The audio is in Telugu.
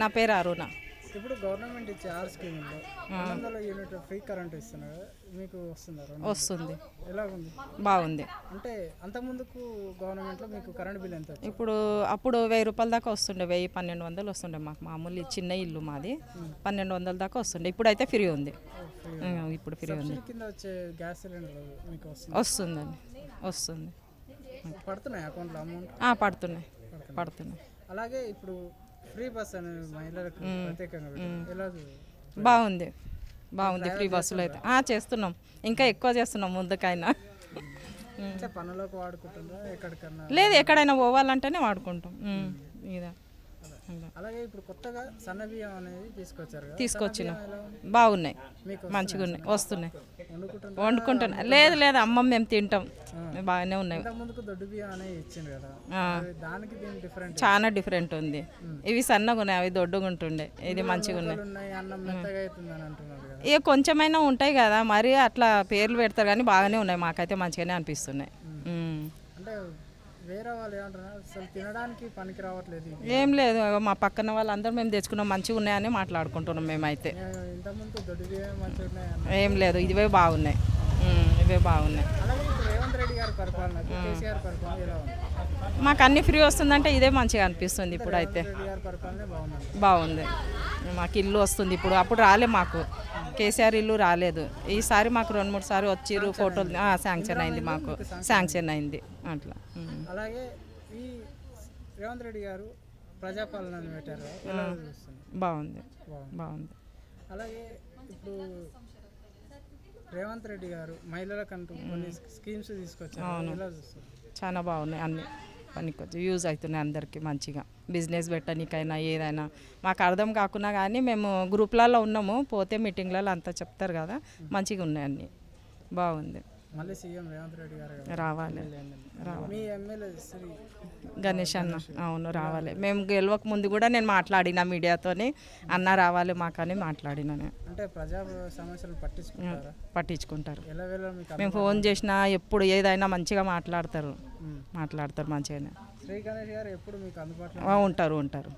నా పేరు అరుణ. ఇప్పుడు గవర్నమెంట్ ఇచ్చే 6 స్కీముల్లో 200 యూనిట్ ఫ్రీ కరెంట్ ఇస్తున్నారు కదా, మీకు వస్తుందా? వస్తుంది, ఎలాగుంది? బాగుంది. అంటే అంతకుముందుకు గవర్నమెంట్లో మీకు కరెంట్ బిల్ ఎంత వచ్చింది? అప్పుడు 1000 రూపాయల దాకా వస్తుండే, 1000-1200 వస్తుండే. మాకు మామూలు చిన్న ఇల్లు మాది, 1200 దాకా వస్తుండే. ఇప్పుడైతే ఫ్రీ ఉంది. ఇప్పుడు ఫ్రీ ఉంది. సబ్సిడీ కింద వచ్చే గ్యాస్ సిలిండర్ మీకు వస్తుంది? వస్తుందండి, వస్తుంది. పడుతున్నాయి అకౌంట్లో అమౌంట్? పడుతున్నాయి. అలాగే ఇప్పుడు ఫ్రీ బస్ అనేది మహిళలకు ప్రత్యేకంగా పెట్టారు. ఎలా బాగుంది ఫ్రీ బస్సులు అయితే చేస్తున్నాం, ఇంకా ఎక్కువ చేస్తున్నాం ముందుకైనా. అంటే పనులకు వాడుకుంటున్నారా ఎక్కడికన్నా? లేదు, ఎక్కడైనా పోవాలంటేనే వాడుకుంటాం. ఇదా అలాగే ఇప్పుడు కొత్తగా సన్న బియ్యం అనేది తీసుకొచ్చినాం, బాగున్నాయి, మంచిగా ఉన్నాయి, వస్తున్నాయి, వండుకుంటున్నా. లేదు అమ్మమ్మ మేము తింటాం, బాగానే ఉన్నాయి. ముందుకు దొడ్డు బియ్యం అనేది ఇచ్చింది కదా, దానికి దీనికి డిఫరెంట్ చాలా డిఫరెంట్ ఉంది. ఇవి సన్నగా ఉన్నాయి, అవి దొడ్డుగా ఉంటుండే, ఇది మంచిగా ఉన్నాయి. అన్నం మెత్తగా అవుతుందని అంటున్నారు కదా. ఇక కొంచెమైనా ఉంటాయి కదా, మరి అట్లా పేర్లు పెడతారు కానీ బాగానే ఉన్నాయి, మాకైతే మంచిగానే అనిపిస్తున్నాయి. అంటే వేరే వాళ్ళు ఏమంటున్నారు, అసలు తినడానికి పనికి రావట్లేదు. ఏం లేదు, మా పక్కన వాళ్ళందరూ మేము తెచ్చుకున్నాం, మంచిగా ఉన్నాయని మాట్లాడుకుంటున్నాం మేమైతే. ఇంతకుముందు దొడ్డు బియ్యం మంచిగా ఉన్నాయి. ఏం లేదు, ఇవే బాగున్నాయి. అలాగే ఇప్పుడు రేవంత్ రెడ్డి గారి పరిపాలన, కేసీఆర్ పరిపాలన ఎలా ఉంది? మాకు అన్ని ఫ్రీ వస్తుందంటే ఇదే మంచిగా అనిపిస్తుంది. ఇప్పుడైతే రెడ్డి గారి పరిపాలనే బాగుంది. మాకు ఇల్లు వస్తుంది ఇప్పుడు, అప్పుడు రాలే మాకు, కేసీఆర్ ఇల్లు రాలేదు. ఈసారి మాకు 2-3 సార్లు వచ్చిర్రు, ఫోటోలు శాంక్షన్ అయింది, మాకు శాంక్షన్ అయింది అట్లా. అలాగే ఈ రేవంత్ రెడ్డి గారు ప్రజాపాలన పెట్టారు, బాగుంది. అలాగే ఇప్పుడు రేవంత్ రెడ్డి గారు మహిళలకంటూ కొన్ని స్కీమ్స్ తీసుకొచ్చారు, ఎలా చూస్తారు? చాలా బాగున్నాయి, అన్నీ పనికి యూజ్ అవుతున్నాయి అందరికీ మంచిగా. బిజినెస్ పెట్టడానికైనా ఏదైనా మాకు అర్థం కాకున్నా కానీ మేము గ్రూప్లలో ఉన్నాము, పోతే మీటింగ్లలో అంతా చెప్తారు కదా, మంచిగా ఉన్నాయి, అన్నీ బాగుంది. మళ్ళీ సీఎం రేవంత్ రెడ్డి గారు రావాలి. మీ ఎమ్మెల్యే శ్రీ గణేష్ అన్న, అవును రావాలి. మేము గెలవక ముందు కూడా నేను మాట్లాడిన మీడియాతోని, అన్న రావాలి మాకని మాట్లాడిన. అంటే ప్రజా సమస్యలు పట్టించుకుంటారు. మేము ఫోన్ చేసినా ఎప్పుడు ఏదైనా మంచిగా మాట్లాడతారు మంచిగానే శ్రీ గణేష్ గారు ఎప్పుడు మీకు అందుబాటులో ఉంటారు.